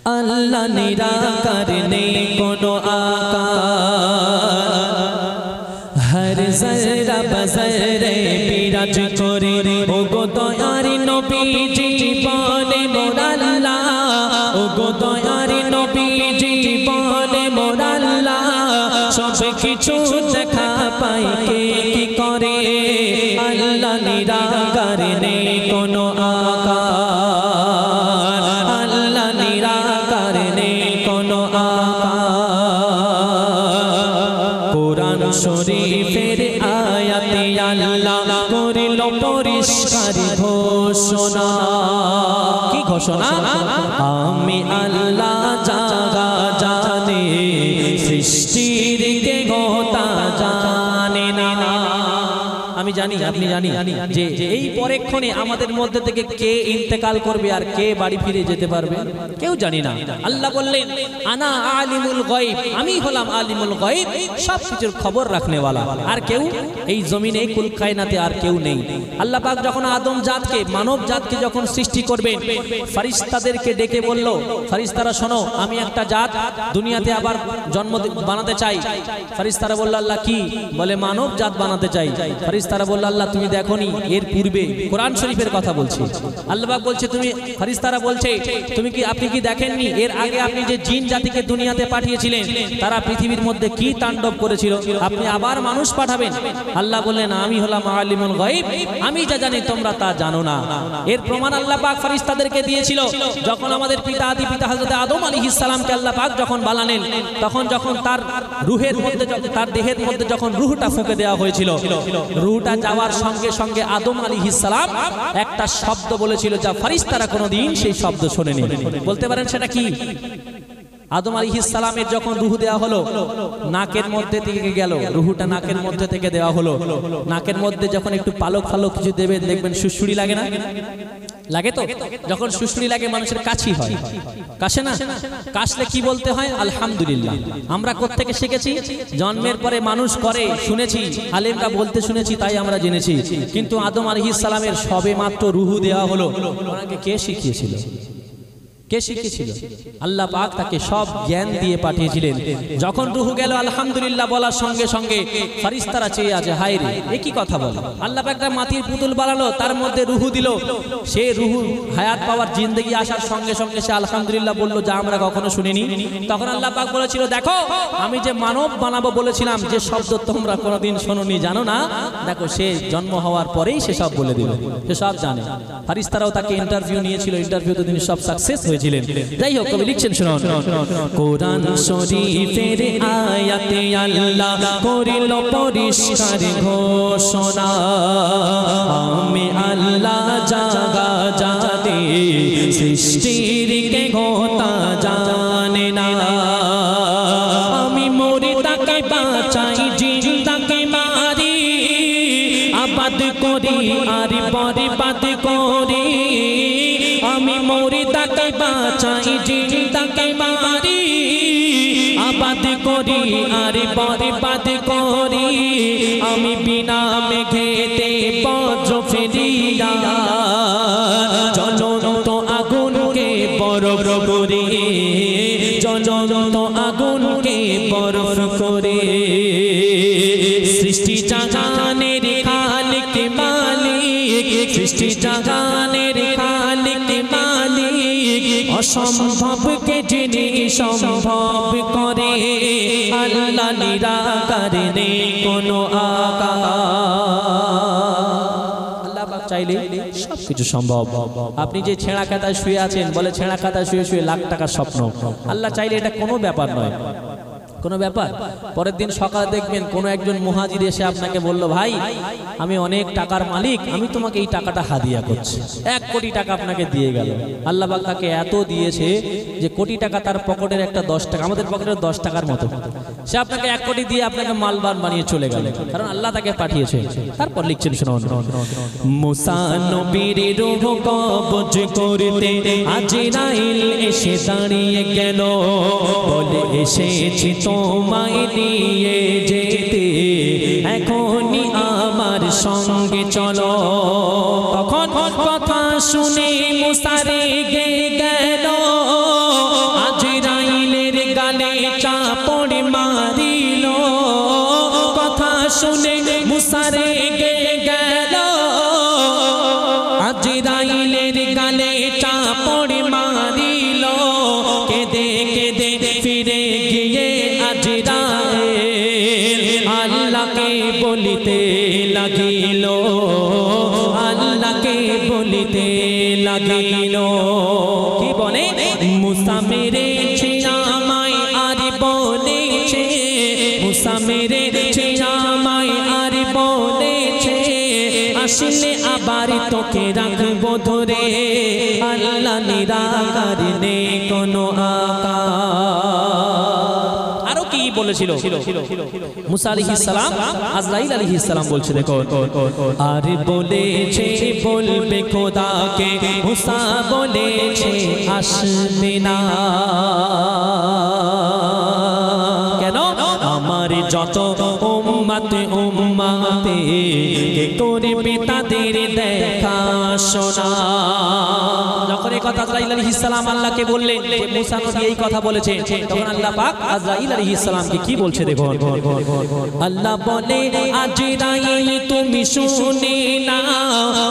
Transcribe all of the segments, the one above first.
আল্লাহ নিরাকার নেই কোনো আকার, হর জরা বজরে বিরাজ করে ও গো দয়ার নবীজি বলে মোর আল্লাহ, ও গো দয়ার নবীজি বলে মোর আল্লাহ, সব কিছু দেখা পাই কে কি করে, আল্লাহ নিরাকার নেই কোনো আকার, আল্লাহ নিরাকার নেই কোনো আকার। কোরআন শরীফের আয়াতে আল্লাহ করিল পরিষ্কার ঘোষণা, কি ঘোষণা? আমি আল্লাহ জাগা জানে, সৃষ্টির কে গোটা জানে না। আমি জানি, আপনি জানি যে এই পরেক্ষণে আমাদের মধ্যে থেকে কে ইন্তেকাল করবে আর কে বাড়ি ফিরে যেতে পারবে, কেউ জানি না। আল্লাহ বললেন আনা আলিমুল গায়ব, আমি হলাম আলিমুল গায়ব, সব কিছুর খবর রাখনে ওয়ালা। আর কেউ এই জমিনে কুল কায়নাতে আর কেউ নেই। আল্লাহ পাক যখন আদম জাতকে, মানব জাতকে যখন সৃষ্টি করবেন, ফেরেশতাদেরকে ডেকে বলল, ফেরেশতারা শোনো, আমি একটা জাত দুনিয়াতে আবার জন্ম বানাতে চাই। ফেরেশতারা বলল আল্লাহ কি? বলে মানব জাত বানাতে চাই। ফেরেশতারা বলল আল্লাহ তুমি দেখোনি এর পূর্বে, কোরআন শরীফের কথা বলছি, আল্লাহ পাক বলছে তুমি, ফেরেশতারা বলছে তুমি কি, আপনি কি দেখেননি এর আগে আপনি যে জিন জাতিকে দুনিয়াতে পাঠিয়েছিলেন তারা পৃথিবীর মধ্যে কি তাণ্ডব করেছিল, আপনি আবার মানুষ পাঠাবেন? আল্লাহ বললেন আমি হলাম আলিমুল গায়ব, আমি যা জানি তোমরা তা জানো না। এর প্রমাণ আল্লাহ পাক ফেরেশতাদেরকে দিয়েছিল যখন আমাদের পিতা আদি পিতা হযরত আদম আলাইহিস সালামকে আল্লাহ পাক যখন বানালেন, তখন যখন তার রূহের মধ্যে, তার দেহের মধ্যে যখন রূহটা ফুঁকে দেওয়া হয়েছিল, রূহটা যাওয়ার সঙ্গে সঙ্গে আদম আলাইহিস সালাম একটা শব্দ বলেছিল যা ফেরেশতারা কোনোদিন সেই শব্দ শোনেনি। বলতে পারেন সেটা কি? আদম আলাইহিস সালামের যখন রূহ দেওয়া হলো, নাকের মধ্যে থেকে গেল, রূহটা নাকের মধ্যে থেকে দেওয়া হলো। নাকের মধ্যে যখন একটু পালক ফালক কিছু দেবেন, দেখবেন সুড়সুড়ি লাগে না? লাগে তো? যখন সুড়সুড়ি লাগে মানুষের কাশি হয়, কাশে না? কাশলে কি বলতে হয়? আলহামদুলিল্লাহ। আমরা কোত্থেকে শিখেছি? জন্মের পরে মানুষ করে শুনেছি, আলেমরা বলতে শুনেছি, তাই আমরা জেনেছি। কিন্তু আদম আলাইহিস সালামের সবে মাত্র রূহ দেওয়া হলো, ওনাকে কে শিখিয়েছিল? কে শিখিয়েছিল? আল্লাহ পাক তাকে সব জ্ঞান দিয়ে পাঠিয়েছিলেন। যখন রূহ গেল আলহামদুলিল্লাহ বলার সঙ্গে সঙ্গে ফেরেশতারা চেয়ে আছে, হায় রে এ কি কথা বলে। আল্লাহ পাক একটা মাটির পুতুল বানালো, তার মধ্যে রূহ দিল, সে রূহ হায়াত পাওয়ার জিন্দেগি আসার সঙ্গে সঙ্গে সে আলহামদুলিল্লাহ বলল যা আমরা কখনো শুনিনি। তখন আল্লাহ পাক বলেছিল দেখো আমি যে মানব বানাবো বলেছিলাম, যে শব্দ তোমরা কোনোদিন শোনোনি জানো না, দেখো সে জন্ম হওয়ার পরেই সে সব বলে দিল, সে সব জানে। ফেরেশতারাও তাকে ইন্টারভিউ নিয়েছিল, ইন্টারভিউতে তিনি সব সাকসেস হয়েছিলেন। যাই হোক, কবি লিখছেন শুনুন, কোরআন শরীফের আয়াতে আল্লাহ করিল পরিষ্কার ঘোষণা, আমি আল্লাহ জাগা জানে, সৃষ্টির কে গোটা জানে না, আমি মরি তাকে বাঁচাই, জিন্দাকে মারি, আবাদ করি আর বরবাদ করি, আমি মরি তাকে বাঁচাই, জিন্দাকে মারি, আবাদ করি আর বরবাদ করি, আমি বিনা মেঘেতে বজ্র ফেলিয়া জ্বলন্ত আগুনকে বরফ করে, জ্বলন্ত আগুনকে বরফ করে, সৃষ্টি জাগানের খালিক মালিক, সৃষ্টি জাগানের খালিক মালিক, অসম্ভবকে যিনি সম্ভব করে, আল্লাহ নিরাকার নেই কোনো আকার। চাইলে সবকিছু সম্ভব। আপনি যে ছেঁড়া খাতায় শুয়ে আছেন, বলে ছেঁড়া খাতায় শুয়ে শুয়ে লাখ টাকার স্বপ্ন, আল্লাহ চাইলে এটা কোনো ব্যাপার নয়, কোনো ব্যাপার। পরের দিন সকালে দেখবেন কোনো একজন মুহাজির এসে আপনাকে বলল ভাই আমি অনেক টাকার মালিক, আমি তোমাকে এই টাকাটা হাদিয়া করছি, 1 কোটি টাকা আপনাকে দিয়ে গেল। আল্লাহ পাক তাকে এত দিয়েছে যে কোটি টাকা তার পকেটের একটা 10 টাকা, আমাদের পকেটের 10 টাকার মতো, সে আপনাকে 1 কোটি দিয়ে আপনাকে মালবান বানিয়ে চলে গেল, কারণ আল্লাহ তাকে পাঠিয়েছে। তারপর লিখছেন শুনুন, মুসা নবীর রূহ কবজ করতে আজরাইল এসে দাঁড়িয়ে গেল, বলে এসেছি তোমায় নিয়ে যেতে, এখনই আমার সঙ্গে চলো। তখন কথা শুনে মুসা রেগে গেল, বনে মুসা মেরেছে আমায় আর বলেছে, মুসা মেরেছে আমায় আর বলেছে, আসলে আবার তোকে রাখবো ধরে, আল্লাহ নিরাকার নেই কোনো আকার। আরো কি বলেছিল মুসা আলাইহিস সালাম? আজরাইল আলাইহিস সালাম বলছে দেখো, আর বলেছে বলবে খোদাকে, মুসা বলেছে আসবে না। কেন? আমার যত উম্মতে উম্মতে কে করবে তাদের দেখা শোনা। যখন এই কথা আজরাইল আলাইহিস সালাম আল্লাহকে বললেন যে মুসা নবী এই কথা বলেছে, তখন আল্লাহ পাক আজরাইল আলাইহিস সালামকে কি বলছে দেখো, আল্লাহ বলে আজরাইল তুমি শুনে না,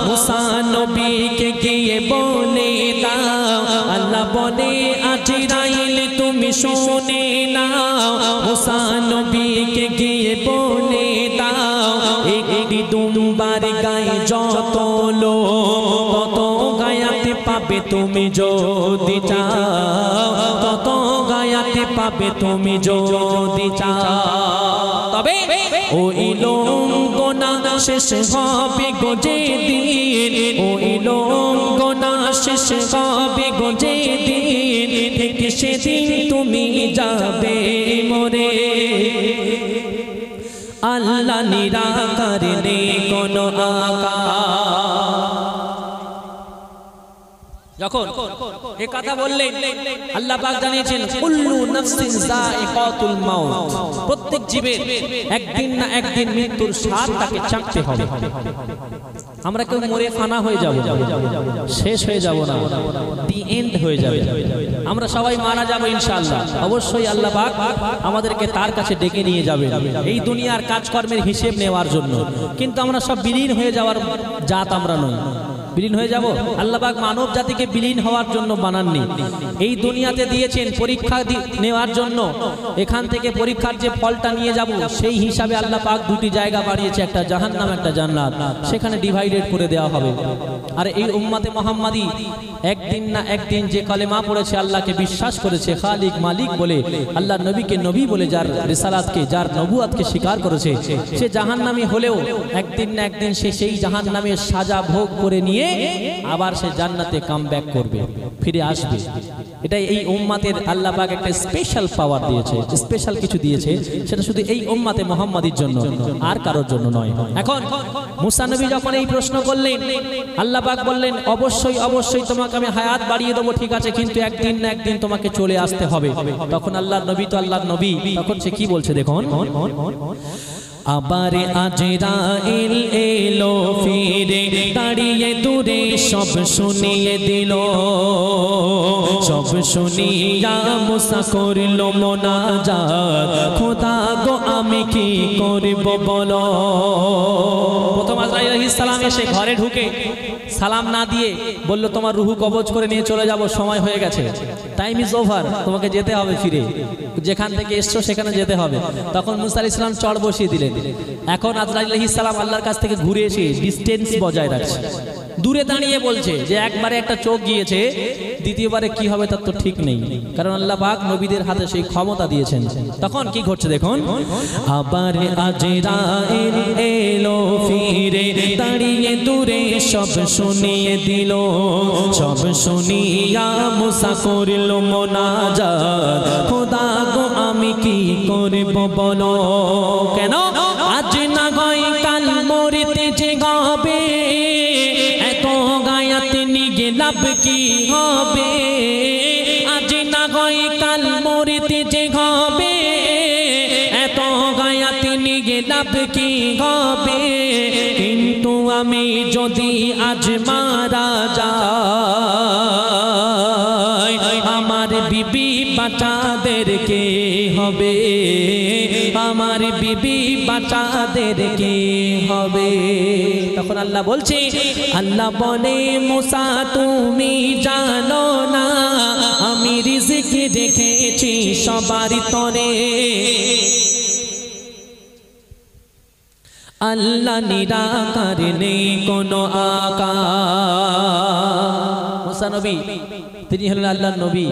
মুসা নবীকে গিয়ে বলে দাও। আল্লাহ বলে আজরাইল তুমি শুনে না, মুসা নবীকে গিয়ে বলে দাও, একটি দুম্বার গায়ে যত লোক তত গায়াতে পাবে তুমি যদি চাও, তত গায়াতে পাবে তুমি যদি চাও। তবে ওই লোঙ্গনা শেষ হবে গোজে দিন, ওই লোঙ্গনা শেষ হবে গোজে দিন, ঠিক সেদিন তুমি যাবে মরে, আল্লাহ নিরাকার নেই কোনো আকার। যখন এই কথা বললেন আল্লাহ পাক জানিয়েছেন কুল্লু নাফসিন যায়িকাতুল মাউত, প্রত্যেক জীবের একদিন না একদিন মৃত্যুর স্বাদ তাকে চাখতে হবে। আমরা কেউ মরে ফানা হয়ে যাব, শেষ হয়ে যাব না, দি এন্ড হয়ে যাবে। আমরা সবাই মারা যাব ইনশাআল্লাহ। অবশ্যই আল্লাহ পাক আমাদেরকে তার কাছে ডেকে নিয়ে যাবে এই দুনিয়ার কাজকর্মের হিসেব নেওয়ার জন্য। কিন্তু আমরা সব বিলীন হয়ে যাওয়ার জাত আমরা নই। বিলীন হয়ে যাব? আল্লাহ পাক মানব জাতিকে বিলীন হওয়ার জন্য বানাননি, এই দুনিয়াতে দিয়েছেন পরীক্ষা নেওয়ার জন্য। এখান থেকে পরীক্ষার যে ফলটা নিয়ে যাব সেই হিসাবে আল্লাহ পাক দুটি জায়গা বানিয়েছে, একটা জাহান্নাম একটা জান্নাত, সেখানে ডিভাইডেড করে দেওয়া হবে। আর এই উম্মতে মুহাম্মাদি একদিন না একদিন যে কালেমা পড়েছে, আল্লাহকে বিশ্বাস করেছে খালিক মালিক বলে, আল্লাহ নবীকে নবী বলে, যার রিসালাতকে যার নবুয়াতকে স্বীকার করেছে, সে জাহান্নামী হলেও একদিন না একদিন সে সেই জাহান্নামের সাজা ভোগ করে নিয়ে আবার সে জান্নাতে কামব্যাক করবে, ফিরে আসবে। এটাই এই উম্মতের আল্লাহ পাক একটা স্পেশাল পাওয়ার দিয়েছে, স্পেশাল কিছু দিয়েছে, সেটা শুধু এই উম্মতে মুহাম্মাদির জন্য, আর কারোর জন্য নয়। এখন মুসা নবী যখন এই প্রশ্ন করলেন, আল্লাহ পাক বললেন অবশ্যই অবশ্যই তোমাকে আমি হায়াত বাড়িয়ে দেবো, ঠিক আছে, কিন্তু একদিন না একদিন তোমাকে চলে আসতে হবে। তখন আল্লাহর নবী তো আল্লাহর নবী, তখন সে কি বলছে দেখুন, আবার আজরাইল এলো ফিরে, দাঁড়িয়ে দূরে সব শুনিয়ে দিল, সব শুনিয়া মুসা করল মোনাজাত, খোদা গো আমি কি করব বলো। প্রথম আজরাইল আলাইহিস সালাম এসে ঘরে ঢুকে সালাম না দিয়ে বলল তোমার রুহু কবজ করে নিয়ে চলে যাব, সময় হয়ে গেছে, টাইম ইজ ওভার, তোমাকে যেতে হবে, ফিরে যেখান থেকে এসছো সেখানে যেতে হবে। তখন মুসা আলাইহিস সালাম চড় বসিয়ে দিলেন। এখন আজরাইল আলাইহিস সালাম আল্লাহর কাছ থেকে ঘুরে এসে ডিসটেন্স বজায় রাখছে, দূরে দাঁড়িয়ে বলছে যে একবারে একটা চোখ গিয়েছে, দ্বিতীয়বারে কি হবে তার তো ঠিক নেই, কারণ আল্লাহ পাক নবীদের হাতে সেই ক্ষমতা দিয়েছেন। তখন কি ঘটছে দেখুন, আবার আজরাইল এলো ফিরে, দাঁড়িয়ে দূরে সব শুনিয়ে দিল, সব শুনিয়া মুসা করল মোনাজাত, খোদা গো আমি কি করব বলো। কেন? আজ না হয় কাল মরতে যে গাবে, এত গায়াতে নিয়ে লাভ কি হবে, আজ না হয় কাল মরতে যে হবে, এত গায়াতে নিয়ে লাভ কি হবে, কিন্তু আমি যদি আজ মারা যাই, আমার বিবি বাচ্চাদের কে হবে, আমার বিবি বাচ্চাদের কে হবে। তখন আল্লাহ বলছে, আল্লাহ বলে মুসা তুমি জানো না আমি রিজিক রেখেছি সবার তরে, আল্লাহ নিরাকার নেই কোনো আকার। মুসা নবী তিনি হলেন আল্লাহর নবী।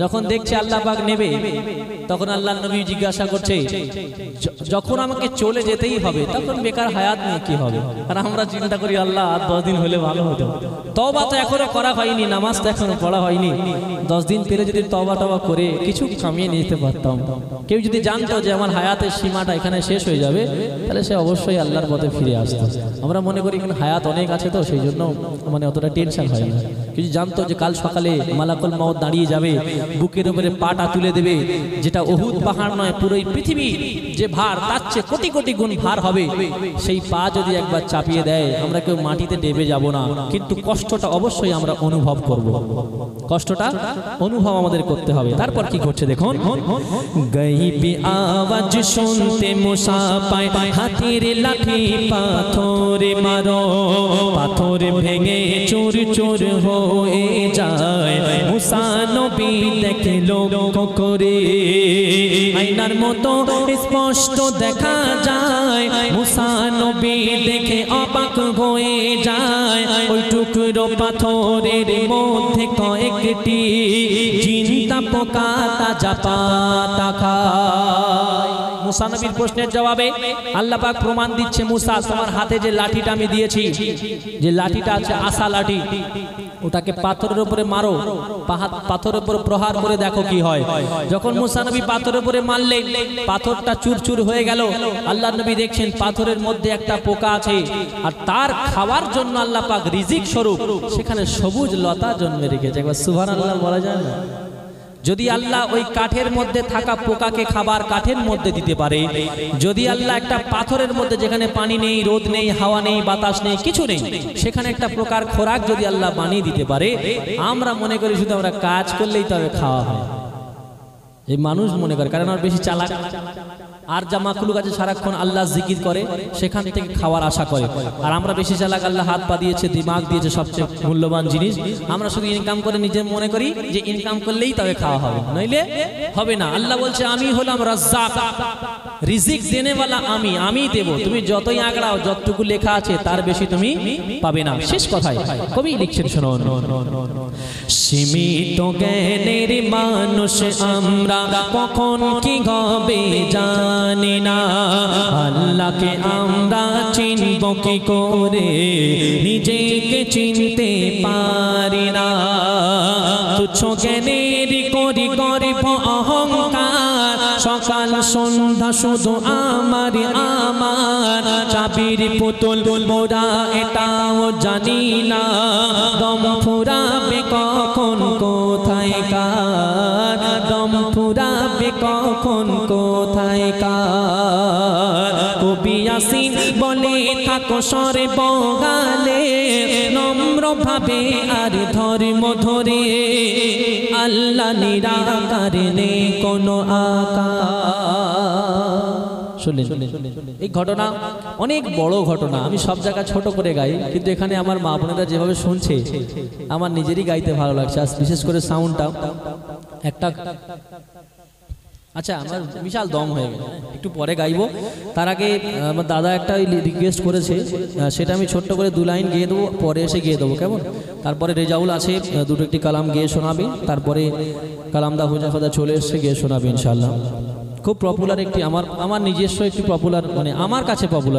যখন দেখছে আল্লাহ পাক নেবে, তখন আল্লাহর নবী জিজ্ঞাসা করছে, যখন আমাকে চলে যেতেই হবে তখন বেকার হায়াত নিয়ে কি হবে? আর আমরা চিন্তা করি আল্লাহ আর 10 দিন হলে ভালো হতো। তওবা তো এখনো করা হয়নি, নামাজ তো এখনো পড়া হয়নি। 10 দিন পেরে যদি তওবা করে কিছু কামিয়ে নিতে পারতাম। কেউ যদি জানতো যে আমার হায়াতের সীমাটা এখানে শেষ হয়ে যাবে, তাহলে সে অবশ্যই আল্লাহর পথে ফিরে আসতো। আমরা মনে করি এখানে হায়াত অনেক আছে, তো সেই জন্য মানে অতটা টেনশন হয় না। কিছু জানতো যে কাল সকালে মালাকুল মউত দাঁড়িয়ে যাবে, বুকের উপরে পাটা তুলে দেবে, যেটা উহুদ পাহাড় নয়, পুরো পৃথিবী যে ভার তার চেয়ে কোটি কোটি গুণ ভার হবে। সেই পা যদি একবার চাপিয়ে দেয়, আমরা কেউ মাটিতে ডেবে যাব না, কিন্তু কষ্টটা অবশ্যই আমরা অনুভব করব। কষ্টটা অনুভব আমাদের করতে হবে। তারপর কি করছে দেখুন, গাইবি আওয়াজ শুনতে মুসা পায়, হাতের লাঠি পাথরে মারো, পাথর ভেঙে চুর চুর হয়ে যায়। মুসা নবী দেখে লক্ষ্য করে, আয়নার মতো স্পষ্ট দেখা যায়। মুসা নবী দেখে অবাক হয়ে যায়, ওই টুকরো পাথরের মধ্যে কয়েকটি জিন্দা পোকা তাজা পাতা খায়। মুসা নবীর প্রশ্নের জবাবে আল্লাহ পাক প্রমাণ দিচ্ছে, মুসা তোমার হাতে যে লাঠিটা আমি দিয়েছি, যে লাঠিটা আছে আসা লাঠি, ওটাকে পাথরের উপরে মারো, পাথরের উপরে প্রহার করে দেখো কি হয়। যখন মুসা নবী পাথরের উপরে মারলেন, পাথরটা চুরচুর হয়ে গেল। আল্লাহ নবী দেখছেন পাথরের মধ্যে একটা পোকা আছে, আর তার খাওয়ার জন্য আল্লাহ পাক রিজিক স্বরূপ সেখানে সবুজ লতা জন্মে রেখেছে। একবার সুবহানাল্লাহ বলা যায় না? যদি আল্লাহ ওই কাঠের মধ্যে থাকা পোকাকে খাবার কাঠের মধ্যে দিতে পারে, যদি আল্লাহ একটা পাথরের মধ্যে যেখানে পানি নেই, রোদ নেই, হাওয়া নেই, বাতাস নেই, কিছু নেই, সেখানে একটা প্রকার খোরাক যদি আল্লাহ বানিয়ে দিতে পারে, আমরা মনে করি শুধু আমরা কাজ করলেই তবে খাওয়া হয়। এই মানুষ মনে করে, কারণ আর বেশি চালাক। আর যা মাখলুক আছে সারাক্ষণ আল্লাহ জিকির করে, সেখান থেকে খাওয়ার আশা করে। আর আমরা বেশি চালাক, আল্লাহ হাত পা দিয়েছে, দিমাগ দিয়েছে, সবচেয়ে মূল্যবান জিনিস। আমরা শুধু ইনকাম করে নিজে মনে করি যে ইনকাম করলেই তবে খাওয়া হবে, নইলে হবে না। আল্লাহ বলছে আমি হলাম রাজ্জাক, রিজিক দেনেওয়ালা আমি দেব। তুমি যতই আঁকড়াও, যতটুকু লেখা আছে তার বেশি তুমি পাবে না। শেষ কথায় কবি লিখছেন, শুনুন, সীমিত জ্ঞানের মানুষ আমরা, কখন কি হবে জানি না। আল্লাহকে আমরা চিনব কি করে, নিজেকে চিনতে পারি না। তুচ্ছ জ্ঞানের করি গর্ব অহংকার, সকাল সন্ধ্যা শুধু আমার আমার। চাবির পুতুল মোরা এটাও জানি না, দম ফুরাবে কখন কোথায় কার, দম ফুরাবে কখন কোথায় কার। কবি আসিন বলে থাকো সরে বগালে, নম্র ভাবে আর ধর্ম ধরে, আল্লাহ নিরাকার নেই কোনো আকার। শুনলেন এই ঘটনা অনেক বড় ঘটনা। আমি সব জায়গা ছোট করে গাই, কিন্তু এখানে আমার মা বোনেরা যেভাবে শুনছে আমার নিজেরই গাইতে ভালো লাগছে। আজ বিশেষ করে সাউন্ডটা একটা, আচ্ছা আমার বিশাল দম হয়ে গেছে, একটু পরে গাইবো। তার আগে আমার দাদা একটা রিকোয়েস্ট করেছে, সেটা আমি ছোট্ট করে 2 লাইন গেয়ে দেবো, পরে এসে গেয়ে দেবো, কেমন? তারপরে রেজাউল আছে, দুটো একটি কালাম গেয়ে শোনাবে, তারপরে কালামদা হুজাফাদা চলে এসে গেয়ে শোনাবে ইনশাআল্লাহ। খুব পপুলার একটি, আমার নিজস্ব একটি পপুলার, মানে আমার কাছে পপুলার।